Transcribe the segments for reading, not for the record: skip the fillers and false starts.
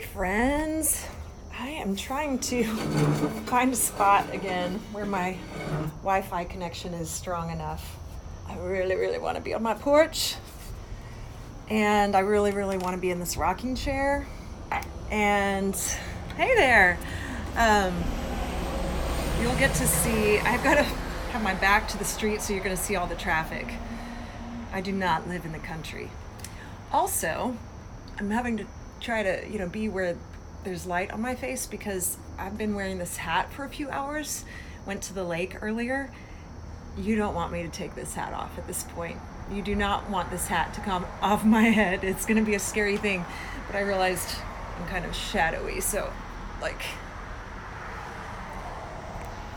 Hey friends, I am trying to find a spot again where my Wi-Fi connection is strong enough. I really want to be on my porch, and I really want to be in this rocking chair. And hey there, you'll get to see, I've got to have my back to the street so you're going to see all the traffic. I do not live in the country. Also, I'm having to try to, be where there's light on my face because I've been wearing this hat for a few hours. Went to the lake earlier. You don't want me to take this hat off at this point. You do not want this hat to come off my head. It's going to be a scary thing. But I realized I'm kind of shadowy, so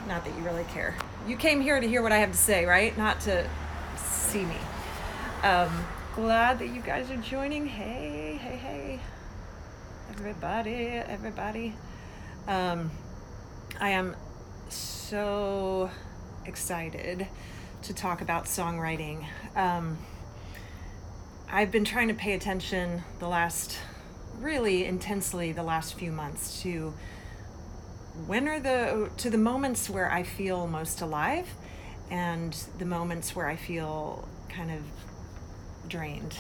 not that you really care. You came here to hear what I have to say, right? Not to see me. Glad that you guys are joining. Hey. Everybody. I am so excited to talk about songwriting. I've been trying to pay attention really intensely the last few months to the moments where I feel most alive and the moments where I feel kind of drained.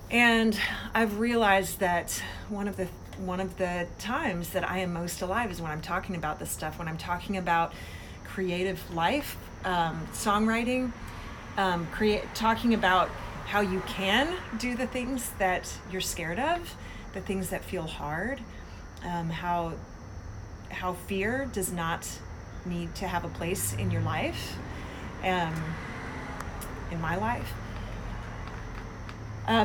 And I've realized that one of the times that I am most alive is when I'm talking about this stuff, when I'm talking about creative life, songwriting, talking about how you can do the things that you're scared of, the things that feel hard, how fear does not need to have a place in your life, in my life.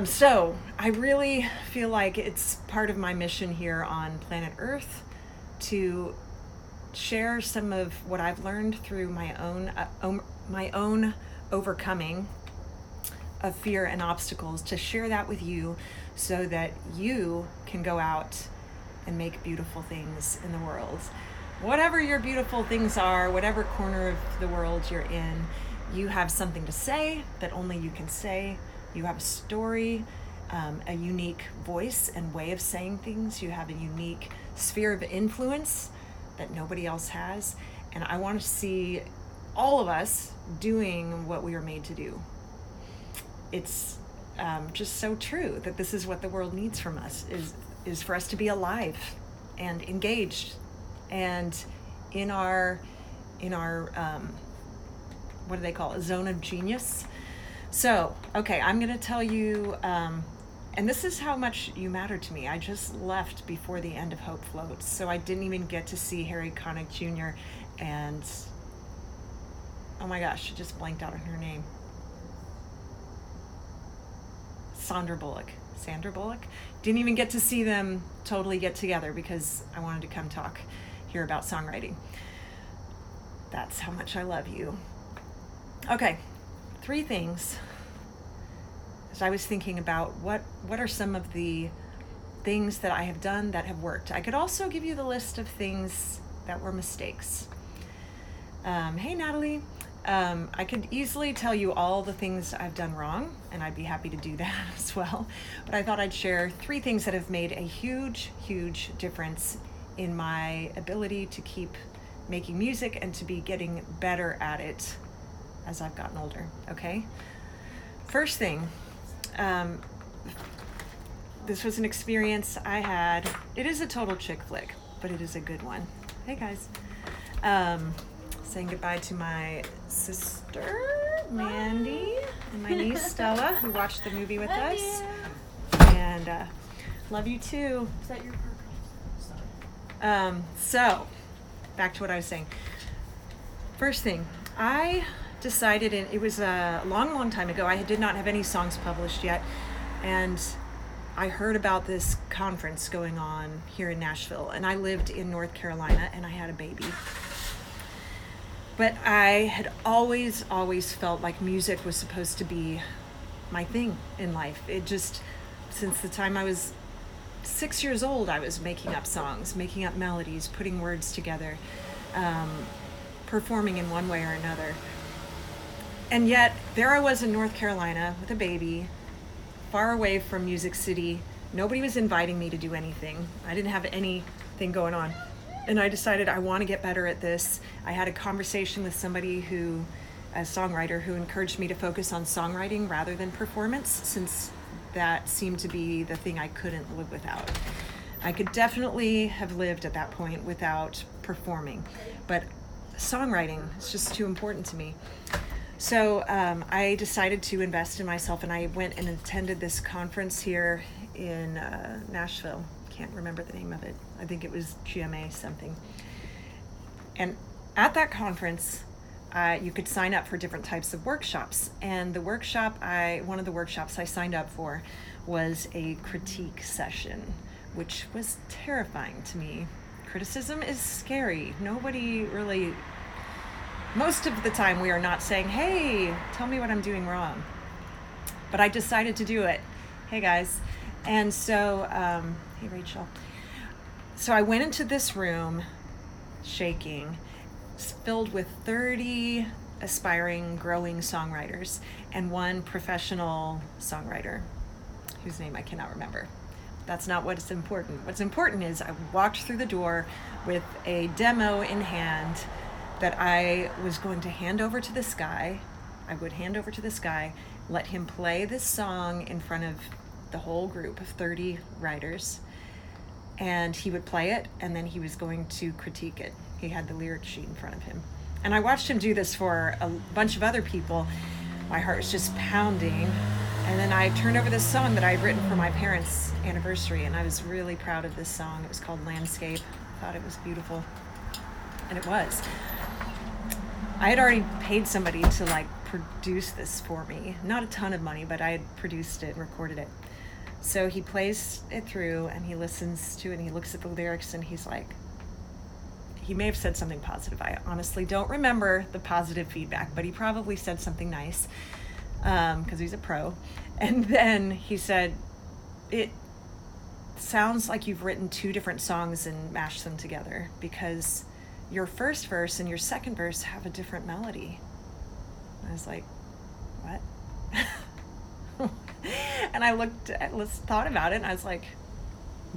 So I really feel like it's part of my mission here on planet Earth to share some of what I've learned through my own overcoming of fear and obstacles, to share that with you so that you can go out and make beautiful things in the world. Whatever your beautiful things are, whatever corner of the world you're in, you have something to say that only you can say. You have a story, a unique voice and way of saying things. You have a unique sphere of influence that nobody else has. And I want to see all of us doing what we are made to do. It's just so true that this is what the world needs from us, is for us to be alive and engaged and in our what do they call it, zone of genius. So, okay, I'm going to tell you, and this is how much you matter to me. I just left before the end of Hope Floats, so I didn't even get to see Harry Connick Jr. and, oh my gosh, I just blanked out on her name. Sandra Bullock. Didn't even get to see them totally get together because I wanted to come talk here about songwriting. That's how much I love you. Okay. 3 things. As I was thinking about what are some of the things that I have done that have worked. I could also give you the list of things that were mistakes. Hey Natalie, I could easily tell you all the things I've done wrong, and I'd be happy to do that as well. But I thought I'd share 3 things that have made a huge difference in my ability to keep making music and to be getting better at it as I've gotten older, okay? First thing, this was an experience I had. It is a total chick flick, but it is a good one. Hey guys. Saying goodbye to my sister, Mandy, and my niece, Stella, who watched the movie with us. And love you too. Is that your purpose? So, back to what I was saying. First thing, I decided, and it was a long time ago, I did not have any songs published yet, and I heard about this conference going on here in Nashville, and I lived in North Carolina, and I had a baby. But I had always felt like music was supposed to be my thing in life. It just, since the time I was 6 years old, I was making up songs, making up melodies, putting words together, performing in one way or another. And yet, there I was in North Carolina with a baby, far away from Music City, Nobody was inviting me to do anything. I didn't have anything going on. And I decided I want to get better at this. I had a conversation with somebody who, a songwriter, who encouraged me to focus on songwriting rather than performance, since that seemed to be the thing I couldn't live without. I could definitely have lived at that point without performing, but songwriting is just too important to me. So I decided to invest in myself, and I went and attended this conference here in Nashville. Can't remember the name of it. I think it was GMA something. And at that conference, you could sign up for different types of workshops. And one of the workshops I signed up for was a critique session, which was terrifying to me. Criticism is scary. Most of the time we are not saying, hey, tell me what I'm doing wrong. But I decided to do it. Hey guys. And so, hey Rachel. So I went into this room shaking. It's filled with 30 aspiring, growing songwriters and one professional songwriter whose name I cannot remember. That's not what's important. What's important is I walked through the door with a demo in hand that I was going to hand over to this guy. I would hand over to this guy, let him play this song in front of the whole group of 30 writers, and he would play it, and then he was going to critique it. He had the lyric sheet in front of him. And I watched him do this for a bunch of other people. My heart was just pounding. And then I turned over this song that I had written for my parents' anniversary, and I was really proud of this song. It was called Landscape. I thought it was beautiful. And it was. I had already paid somebody to produce this for me. Not a ton of money, but I had produced it and recorded it. So he plays it through and he listens to it and he looks at the lyrics and he's like, he may have said something positive. I honestly don't remember the positive feedback, but he probably said something nice because he's a pro. And then he said, it sounds like you've written two different songs and mashed them together because your first verse and your second verse have a different melody. I was like, what? And I thought about it, and I was like,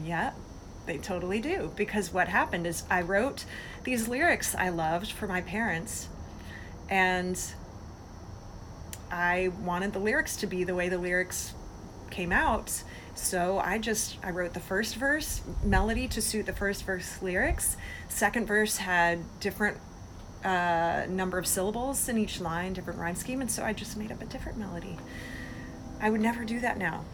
yeah, they totally do. Because what happened is I wrote these lyrics I loved for my parents, and I wanted the lyrics to be the way the lyrics came out. So I wrote the first verse melody to suit the first verse lyrics. Second verse had different number of syllables in each line, different rhyme scheme, and so I just made up a different melody. I would never do that now.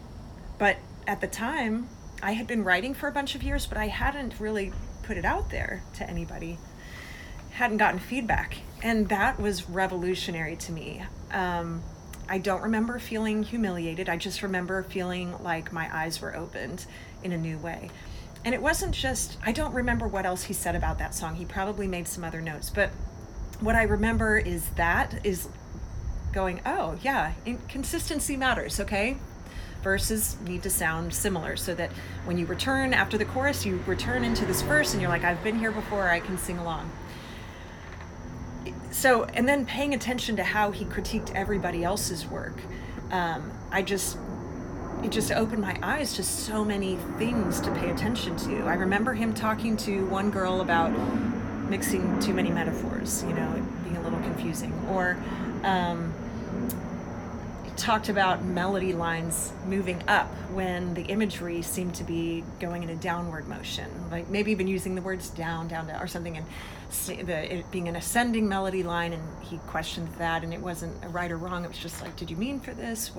But at the time, I had been writing for a bunch of years, but I hadn't really put it out there to anybody. Hadn't gotten feedback. And that was revolutionary to me. I don't remember feeling humiliated. I just remember feeling like my eyes were opened in a new way. And it wasn't just, I don't remember what else he said about that song. He probably made some other notes. But what I remember is going, oh yeah, consistency matters, okay? Verses need to sound similar so that when you return after the chorus, you return into this verse and you're like, I've been here before, I can sing along. So, and then paying attention to how he critiqued everybody else's work, it just opened my eyes to so many things to pay attention to. I remember him talking to one girl about mixing too many metaphors, it being a little confusing, or talked about melody lines moving up when the imagery seemed to be going in a downward motion, like maybe even using the words down, down, down, or something, and it being an ascending melody line, and he questioned that, and it wasn't a right or wrong, it was just like, did you mean for this?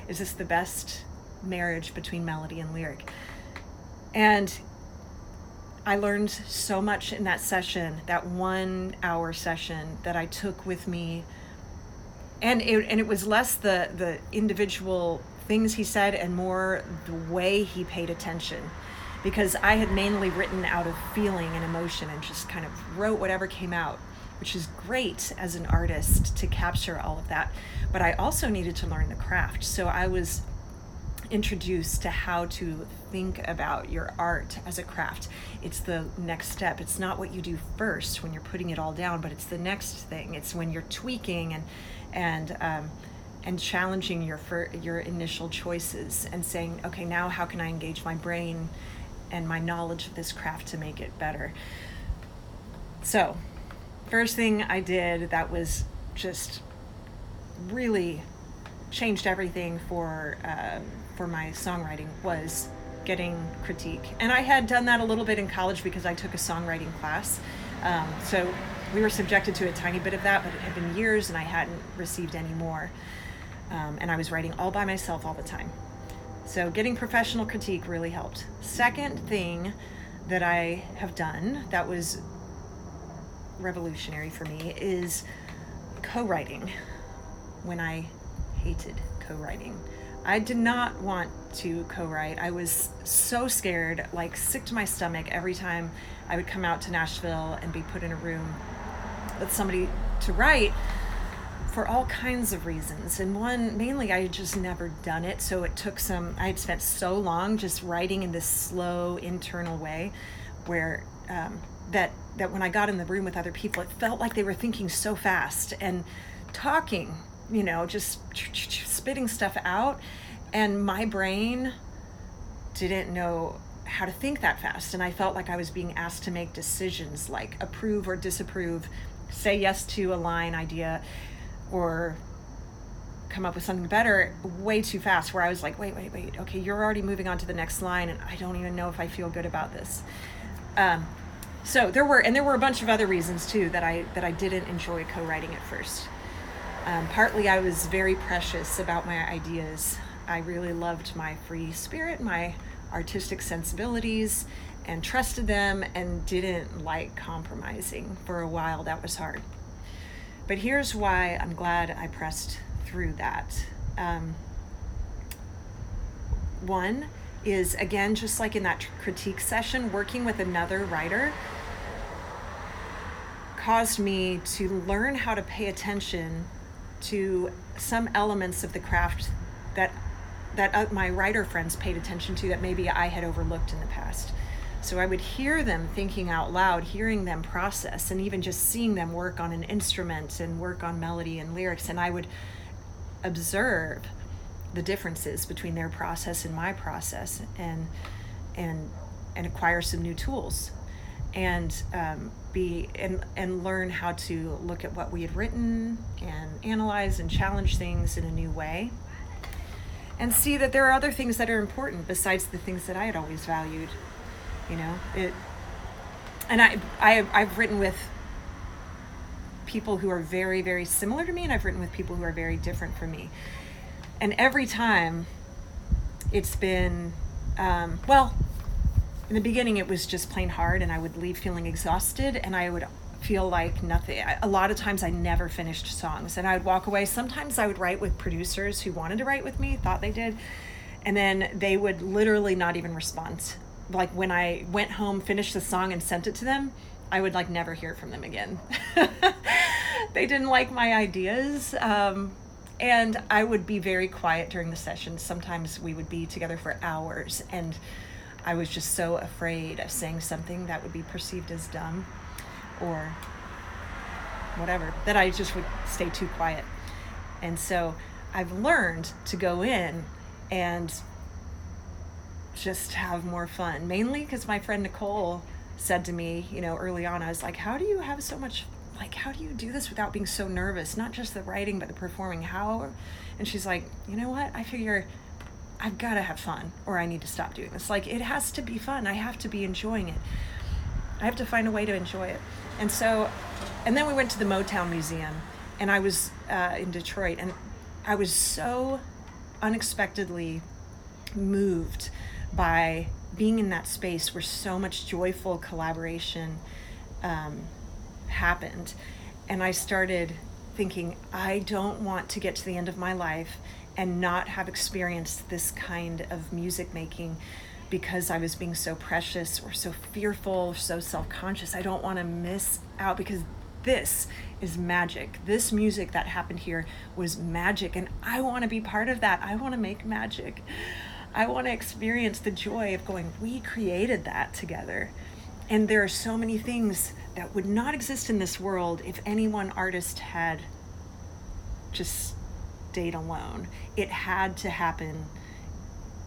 Is this the best marriage between melody and lyric? And I learned so much in that session, that 1 hour session, that I took with me. And it was less the individual things he said and more the way he paid attention. Because I had mainly written out of feeling and emotion and just kind of wrote whatever came out, which is great as an artist to capture all of that. But I also needed to learn the craft. So I was introduced to how to think about your art as a craft. It's the next step. It's not what you do first when you're putting it all down, but it's the next thing. It's when you're tweaking and and challenging your initial choices and saying, okay, now how can I engage my brain and my knowledge of this craft to make it better? So, first thing I did that was just really changed everything for my songwriting was getting critique. And I had done that a little bit in college because I took a songwriting class. So we were subjected to a tiny bit of that, but it had been years and I hadn't received any more. And I was writing all by myself all the time. So getting professional critique really helped. Second thing that I have done that was revolutionary for me is co-writing, when I hated co-writing. I did not want to co-write. I was so scared, like sick to my stomach every time I would come out to Nashville and be put in a room with somebody to write, for all kinds of reasons. And one, mainly I had just never done it. So it took I had spent so long just writing in this slow internal way where that when I got in the room with other people, it felt like they were thinking so fast and talking, just spitting stuff out. And my brain didn't know how to think that fast. And I felt like I was being asked to make decisions like approve or disapprove, say yes to a line idea, or come up with something better way too fast, where I was like, wait, okay, you're already moving on to the next line and I don't even know if I feel good about this. So there were a bunch of other reasons too that I didn't enjoy co-writing at first. Partly I was very precious about my ideas. I really loved my free spirit, my artistic sensibilities, and trusted them and didn't like compromising. For a while that was hard. But here's why I'm glad I pressed through that. One is, again, just like in that critique session, working with another writer caused me to learn how to pay attention to some elements of the craft that my writer friends paid attention to that maybe I had overlooked in the past. So I would hear them thinking out loud, hearing them process, and even just seeing them work on an instrument and work on melody and lyrics. And I would observe the differences between their process and my process, and acquire some new tools, and learn how to look at what we had written and analyze and challenge things in a new way, and see that there are other things that are important besides the things that I had always valued. I've written with people who are very, very similar to me, and I've written with people who are very different from me. And every time it's been, in the beginning it was just plain hard, and I would leave feeling exhausted, and I would feel like nothing. A lot of times I never finished songs, and I would walk away. Sometimes I would write with producers who wanted to write with me, thought they did, and then they would literally not even respond. Like when I went home, finished the song and sent it to them, I would never hear from them again. They didn't like my ideas. And I would be very quiet during the sessions. Sometimes we would be together for hours, and I was just so afraid of saying something that would be perceived as dumb or whatever, that I just would stay too quiet. And so I've learned to go in and just have more fun, mainly because my friend Nicole said to me, early on, I was like, how do you have so much, how do you do this without being so nervous? Not just the writing, but the performing. How? And she's like, you know what? I figure I've got to have fun, or I need to stop doing this. It has to be fun. I have to be enjoying it. I have to find a way to enjoy it. And then we went to the Motown Museum, and I was in Detroit, and I was so unexpectedly moved by being in that space where so much joyful collaboration happened. And I started thinking, I don't want to get to the end of my life and not have experienced this kind of music making because I was being so precious or so fearful or so self-conscious. I don't want to miss out, because this is magic. This music that happened here was magic, and I want to be part of that. I want to make magic. I want to experience the joy of going, we created that together. And there are so many things that would not exist in this world if any one artist had just date alone. It had to happen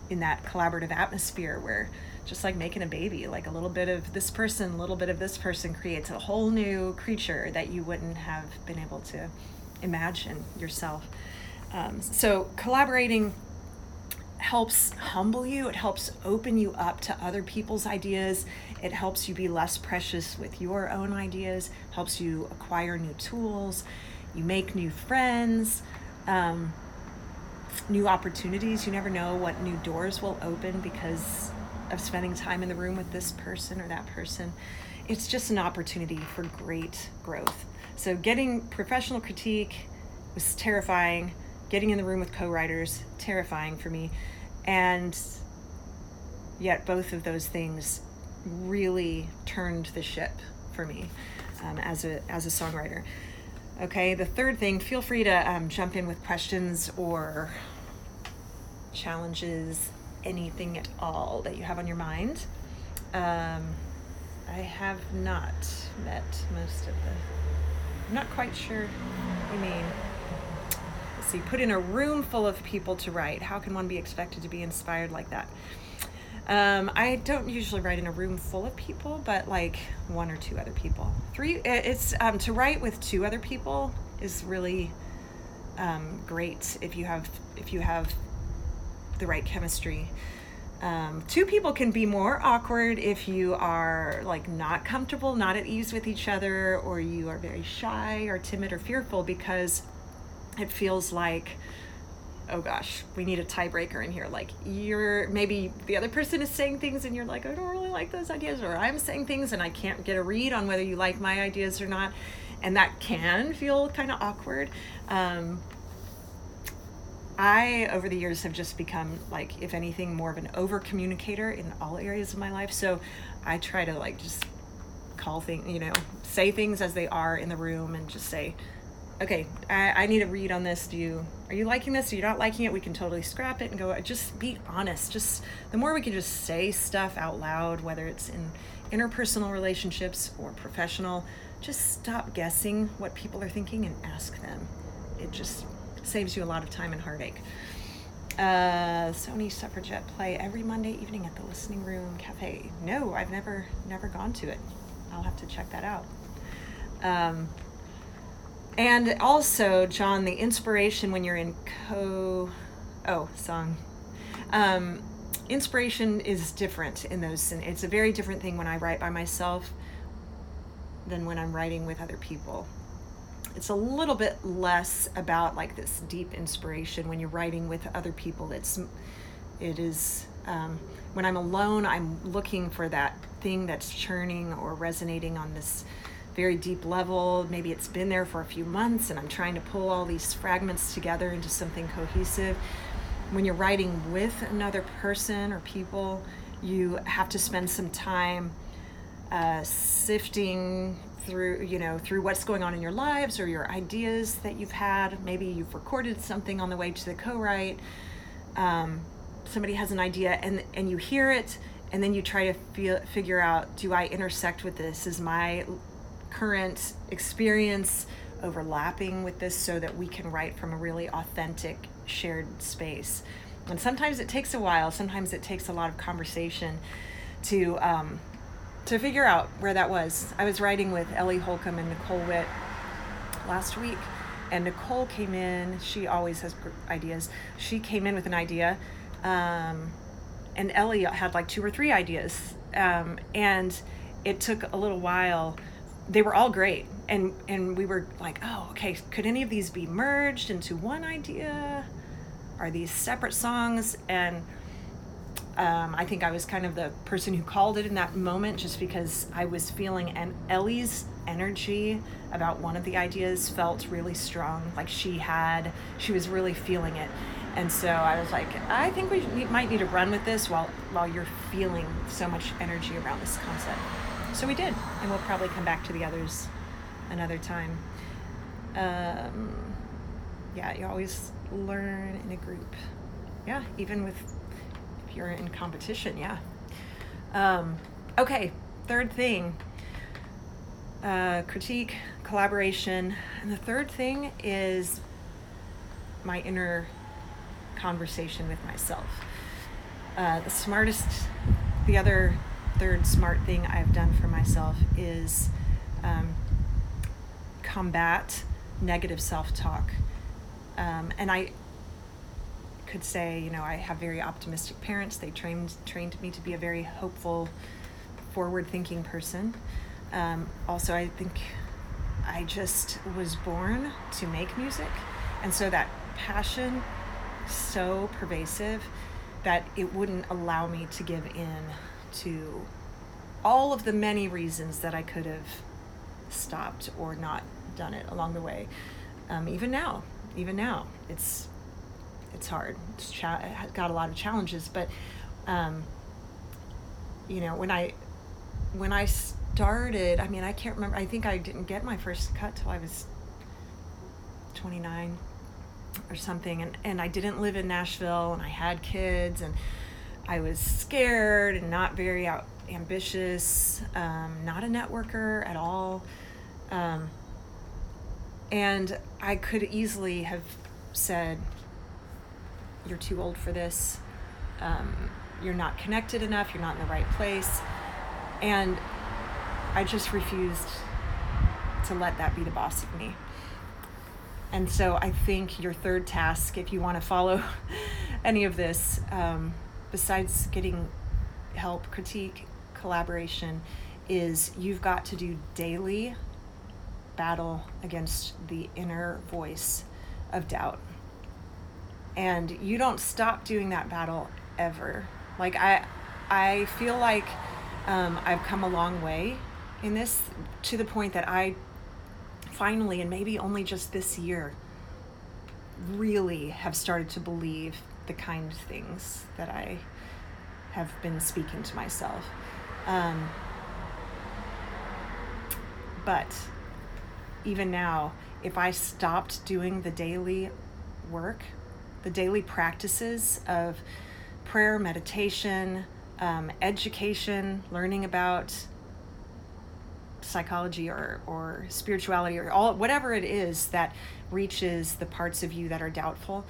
in that collaborative atmosphere where, just like making a baby, like a little bit of this person, a little bit of this person creates a whole new creature that you wouldn't have been able to imagine yourself. So collaborating helps humble you. It helps open you up to other people's ideas. It helps you be less precious with your own ideas, helps you acquire new tools. You make new friends, new opportunities. You never know what new doors will open because of spending time in the room with this person or that person. It's just an opportunity for great growth. So getting professional critique was terrifying. Getting in the room with co-writers, terrifying for me. And yet both of those things really turned the ship for me as a songwriter. Okay, the third thing, feel free to jump in with questions or challenges, anything at all that you have on your mind. I have not met most of I'm not quite sure what you mean. Let's see, put in a room full of people to write. How can one be expected to be inspired like that? I don't usually write in a room full of people, but like one or two other people. It's to write with two other people is really great if you have the right chemistry. Two people can be more awkward if you are like not comfortable, not at ease with each other, or you are very shy or timid or fearful, because it feels like, oh gosh, we need a tiebreaker in here. Like maybe the other person is saying things and you're like, I don't really like those ideas, or I'm saying things and I can't get a read on whether you like my ideas or not. And that can feel kind of awkward. I, over the years, have just become, like, if anything, more of an over-communicator in all areas of my life. So I try to, like, just call things, say things as they are in the room and just say, okay, I need a read on this. Are you liking this? Are you not liking it? We can totally scrap it and go, just be honest. Just the more we can just say stuff out loud, whether it's in interpersonal relationships or professional, just stop guessing what people are thinking and ask them. It just saves you a lot of time and heartache. Sony Suffragette play every Monday evening at the Listening Room Cafe. No, I've never gone to it. I'll have to check that out. And also, John, the inspiration when you're in song. Inspiration is different in those. It's a very different thing when I write by myself than when I'm writing with other people. It's a little bit less about like this deep inspiration when you're writing with other people. It is when I'm alone, I'm looking for that thing that's churning or resonating on this very deep level. Maybe it's been there for a few months and I'm trying to pull all these fragments together into something cohesive. When you're writing with another person or people, you have to spend some time sifting through what's going on in your lives or your ideas that you've had. Maybe you've recorded something on the way to the co-write. Somebody has an idea and you hear it, and then you try to figure out, do I intersect with this? Is my current experience overlapping with this so that we can write from a really authentic shared space? And sometimes it takes a while. Sometimes it takes a lot of conversation to figure out where that was. I was writing with Ellie Holcomb and Nicole Witt last week, and Nicole came in. She always has ideas. She came in with an idea, and Ellie had like 2 or 3 ideas, and it took a little while. They were all great, and we were like, oh, okay, could any of these be merged into one idea? Are these separate songs? And I think I was kind of the person who called it in that moment, just because I was feeling, and Ellie's energy about one of the ideas felt really strong. Like she was really feeling it. And so I was like, I think we might need to run with this while you're feeling so much energy around this concept. So we did, and we'll probably come back to the others another time. Yeah, you always learn in a group. Yeah, even if you're in competition, yeah. Okay, third thing, critique, collaboration. And the third thing is my inner conversation with myself. The other third smart thing I've done for myself is combat negative self-talk. And I could say, I have very optimistic parents. They trained me to be a very hopeful, forward-thinking person. Also, I think I just was born to make music. And so that passion, so pervasive that it wouldn't allow me to give in to all of the many reasons that I could have stopped or not done it along the way. Even now, it's hard. It's got a lot of challenges, but when I started, I can't remember. I think I didn't get my first cut till I was 29 or something, and I didn't live in Nashville, and I had kids, and I was scared and not very ambitious, not a networker at all, and I could easily have said, "You're too old for this, you're not connected enough, you're not in the right place," and I just refused to let that be the boss of me. And so I think your third task, if you want to follow any of this, besides getting help, critique, collaboration, is you've got to do daily battle against the inner voice of doubt. And you don't stop doing that battle ever. Like I feel like I've come a long way in this, to the point that I finally, and maybe only just this year, really have started to believe the kind things that I have been speaking to myself. But even now, if I stopped doing the daily work, the daily practices of prayer, meditation, education, learning about psychology or spirituality or whatever it is that reaches the parts of you that are doubtful,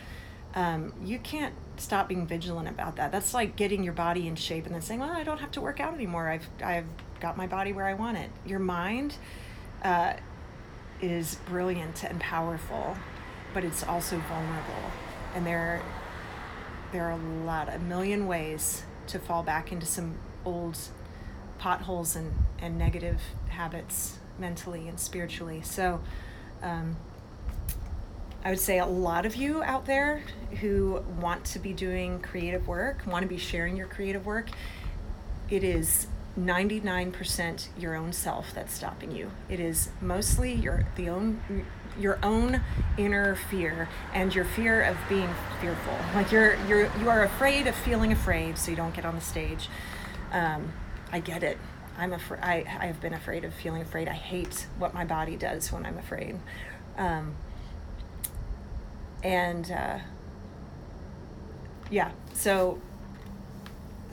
you can't stop being vigilant about that. That's like getting your body in shape and then saying, well, I don't have to work out anymore. I've got my body where I want it. Your mind is brilliant and powerful, but it's also vulnerable. And there are a million ways to fall back into some old potholes and negative habits mentally and spiritually. So I would say a lot of you out there who want to be doing creative work, want to be sharing your creative work, it is 99% your own self that's stopping you. It is mostly your own inner fear and your fear of being fearful. Like you are afraid of feeling afraid, so you don't get on the stage. I get it. I have been afraid of feeling afraid. I hate what my body does when I'm afraid.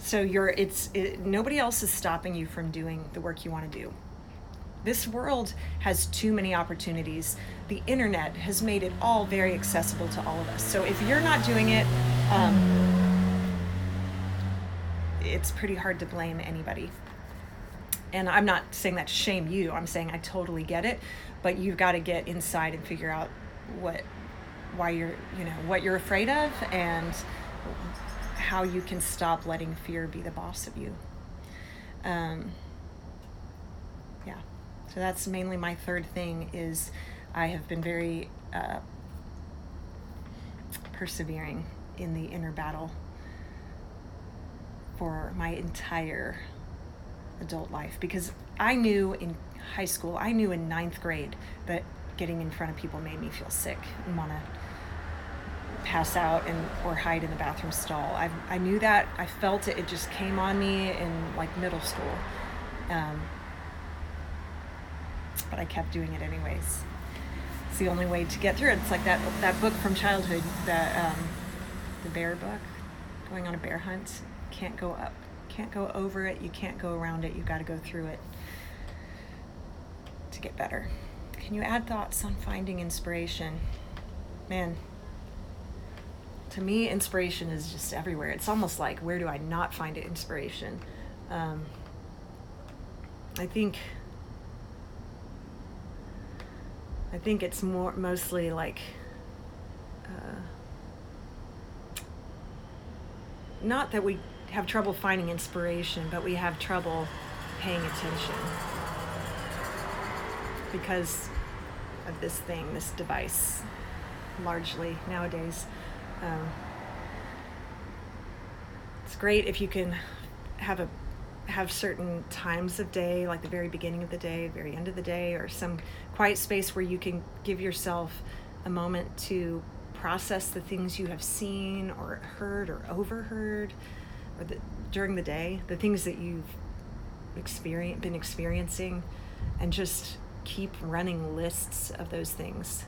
So nobody else is stopping you from doing the work you want to do. This world has too many opportunities. The internet has made it all very accessible to all of us. So if you're not doing it, it's pretty hard to blame anybody. And I'm not saying that to shame you. I'm saying I totally get it, but you've got to get inside and figure out what you're afraid of and how you can stop letting fear be the boss of you. So that's mainly my third thing. Is I have been very persevering in the inner battle for my entire adult life, because I knew in high school, I knew in 9th grade that getting in front of people made me feel sick and want to pass out or hide in the bathroom stall. I knew that. I felt it. It just came on me in like middle school. But I kept doing it anyways. It's the only way to get through it. It's like that book from childhood, the bear book, going on a bear hunt. Can't go up, can't go over it, you can't go around it, you got to go through it to get better. Can you add thoughts on finding inspiration? Man, to me, inspiration is just everywhere. It's almost like, where do I not find inspiration? I think it's mostly like, not that we have trouble finding inspiration, but we have trouble paying attention because of this device, largely nowadays. It's great if you can have certain times of day, like the very beginning of the day, very end of the day, or some quiet space where you can give yourself a moment to process the things you have seen or heard or overheard, or during the day, the things that you've been experiencing, and just keep running lists of those things.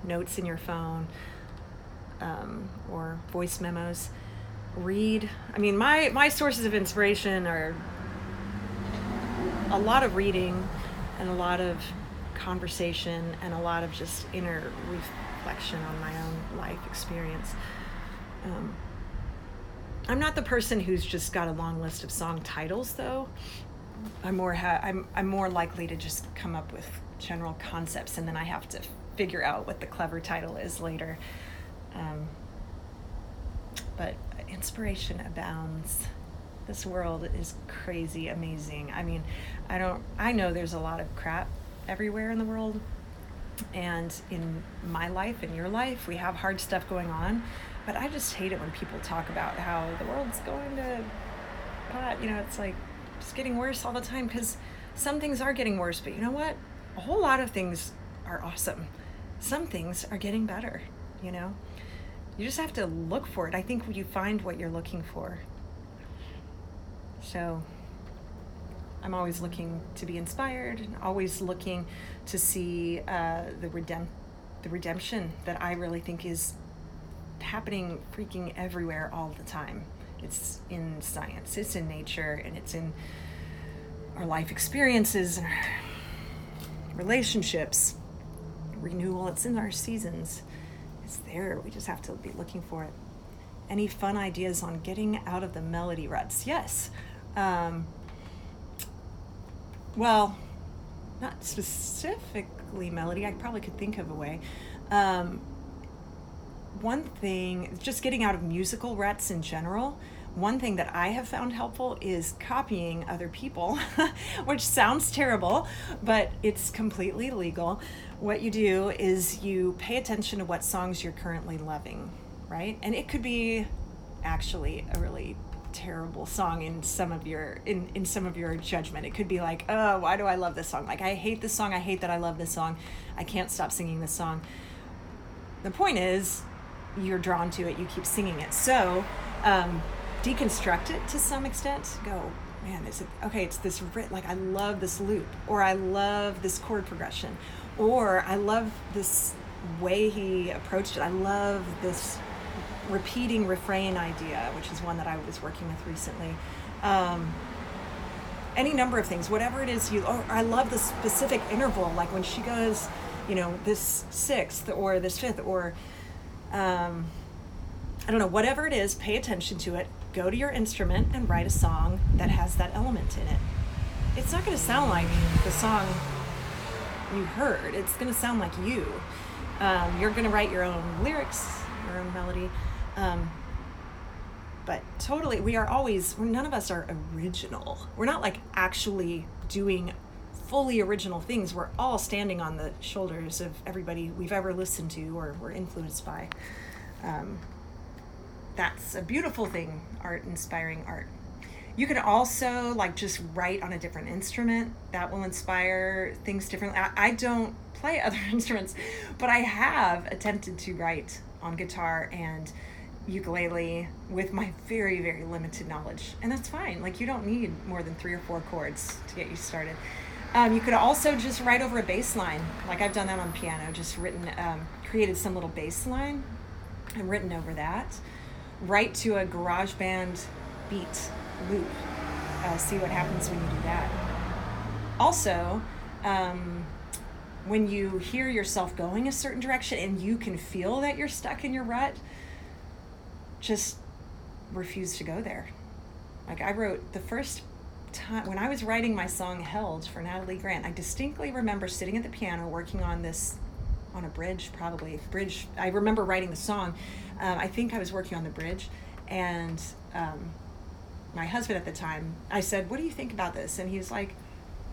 Notes in your phone, or voice memos. Read. I mean, my sources of inspiration are a lot of reading and a lot of conversation and a lot of just inner reflection on my own life experience. I'm not the person who's just got a long list of song titles, though. I'm more likely to just come up with general concepts, and then I have to figure out what the clever title is later. But inspiration abounds. This world is crazy amazing. I mean, I know there's a lot of crap everywhere in the world, and in my life, in your life, we have hard stuff going on, but I just hate it when people talk about how the world's going to pot. It's like it's getting worse all the time, because some things are getting worse, but you know what? A whole lot of things are awesome. Some things are getting better, You just have to look for it. I think you find what you're looking for. So I'm always looking to be inspired, always looking to see the redemption that I really think is happening freaking everywhere all the time. It's in science, it's in nature, and it's in our life experiences and our relationships. Renewal, it's in our seasons. It's there. We just have to be looking for it. Any fun ideas on getting out of the melody ruts? Yes. Well, not specifically melody. I probably could think of a way. One thing, just getting out of musical ruts in general, one thing that I have found helpful is copying other people, which sounds terrible, but it's completely legal. What you do is you pay attention to what songs you're currently loving, right? And it could be actually a really terrible song in some of your judgment. It could be like, oh, why do I love this song? Like, I hate this song. I hate that I love this song. I can't stop singing this song. The point is, you're drawn to it. You keep singing it. So, deconstruct it to some extent. Go, man, it's this, like, I love this loop, or I love this chord progression, or I love this way he approached it. I love this repeating refrain idea, which is one that I was working with recently. Any number of things, whatever it is I love the specific interval, like when she goes, this sixth or this fifth, or I don't know, whatever it is, pay attention to it. Go to your instrument and write a song that has that element in it. It's not going to sound like the song you heard. It's going to sound like you. You're going to write your own lyrics, your own melody. But totally, none of us are original. We're not like actually doing fully original things. We're all standing on the shoulders of everybody we've ever listened to or were influenced by. That's a beautiful thing, inspiring art. You can also just write on a different instrument. That will inspire things differently. I don't play other instruments, but I have attempted to write on guitar and ukulele with my very, very limited knowledge. And that's fine. You don't need more than 3 or 4 chords to get you started. You could also just write over a bass line. I've done that on piano, just created some little bass line and written over that. Write to a GarageBand beat loop. See what happens when you do that. Also, when you hear yourself going a certain direction and you can feel that you're stuck in your rut, just refuse to go there. Like I wrote the first time when I was writing my song Held for Natalie Grant, I distinctly remember sitting at the piano working on a bridge, I remember writing the song. I think I was working on the bridge, and my husband at the time, I said, "What do you think about this?" And he was like,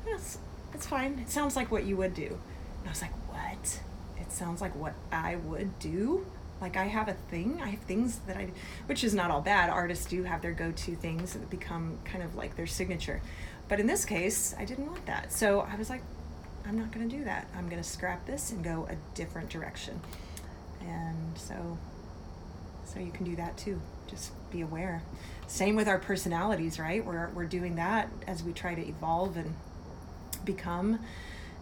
"Yes, it's fine. It sounds like what you would do." And I was like, "What? It sounds like what I would do? Like I have things that I, which is not all bad. Artists do have their go-to things that become kind of like their signature. But in this case, I didn't want that. So I was like, I'm not going to do that. I'm going to scrap this and go a different direction." And so you can do that too. Just be aware. Same with our personalities, right? We're doing that as we try to evolve and become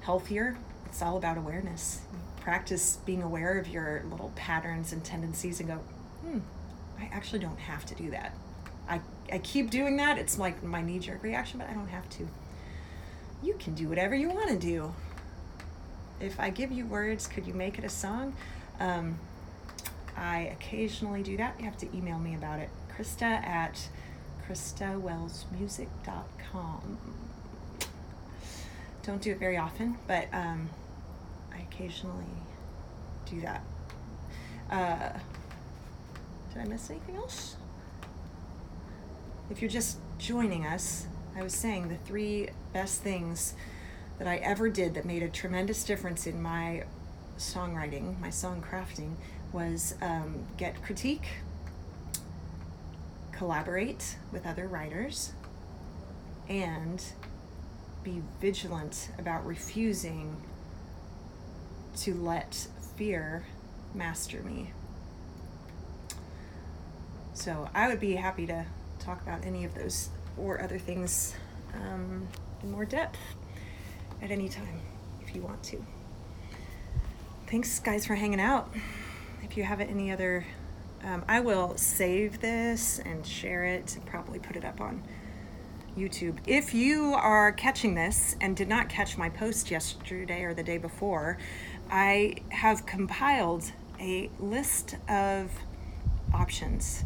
healthier. It's all about awareness. Practice being aware of your little patterns and tendencies and go, I actually don't have to do that. I keep doing that. It's like my knee-jerk reaction, but I don't have to. You can do whatever you want to do. If I give you words, could you make it a song? I occasionally do that. You have to email me about it. Christa at christawellsmusic.com. Don't do it very often, but I occasionally do that. Did I miss anything else? If you're just joining us, I was saying the 3 best things that I ever did that made a tremendous difference in my songwriting, my song crafting, was get critique, collaborate with other writers, and be vigilant about refusing to let fear master me. So I would be happy to talk about any of those or other things in more depth at any time if you want to. Thanks guys for hanging out. If you have any other, I will save this and share it and probably put it up on YouTube. If you are catching this and did not catch my post yesterday or the day before, I have compiled a list of options,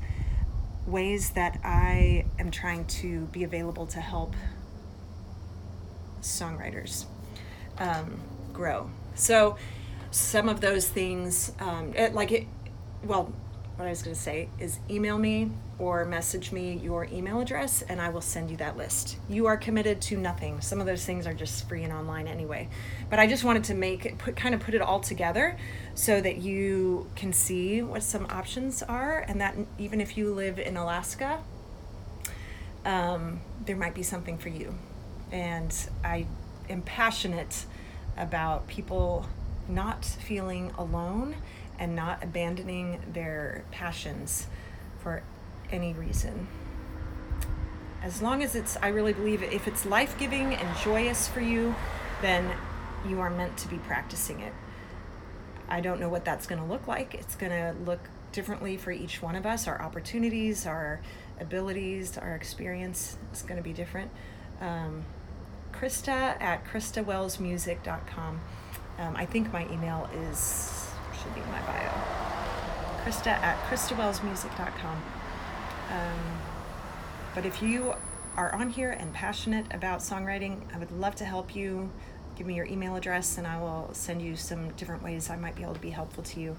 ways that I am trying to be available to help songwriters grow. So some of those things, what I was going to say is email me or message me your email address and I will send you that list. You are committed to nothing. Some of those things are just free and online anyway. But I just wanted to put it all together so that you can see what some options are, and that even if you live in Alaska, there might be something for you. And I am passionate about people not feeling alone and not abandoning their passions for any reason. As long as I really believe if it's life-giving and joyous for you, then you are meant to be practicing it. I don't know what that's going to look like. It's going to look differently for each one of us. Our opportunities, our abilities, our experience is going to be different. Christa at christawellsmusic.com. I think my email should be in my bio. Christa at christawellsmusic.com. But if you are on here and passionate about songwriting, I would love to help you. Give me your email address and I will send you some different ways I might be able to be helpful to you.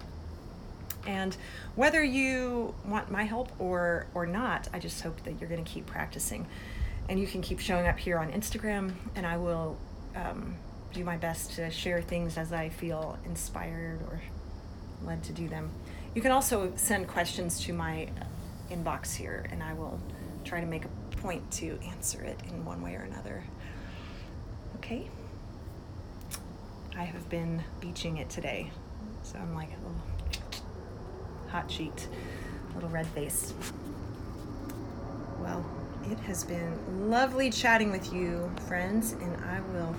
And whether you want my help or not, I just hope that you're going to keep practicing. And you can keep showing up here on Instagram, and I will do my best to share things as I feel inspired or led to do them. You can also send questions to my inbox here, and I will try to make a point to answer it in one way or another. Okay? I have been beaching it today, so I'm like a little hot cheeked, little red face. Well, it has been lovely chatting with you, friends, and I will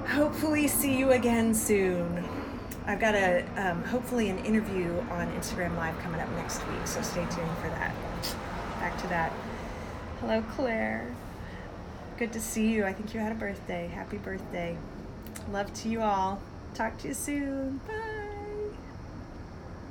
hopefully see you again soon. I've got hopefully an interview on Instagram Live coming up next week, so stay tuned for that. Back to that. Hello, Claire. Good to see you. I think you had a birthday. Happy birthday. Love to you all. Talk to you soon. Bye.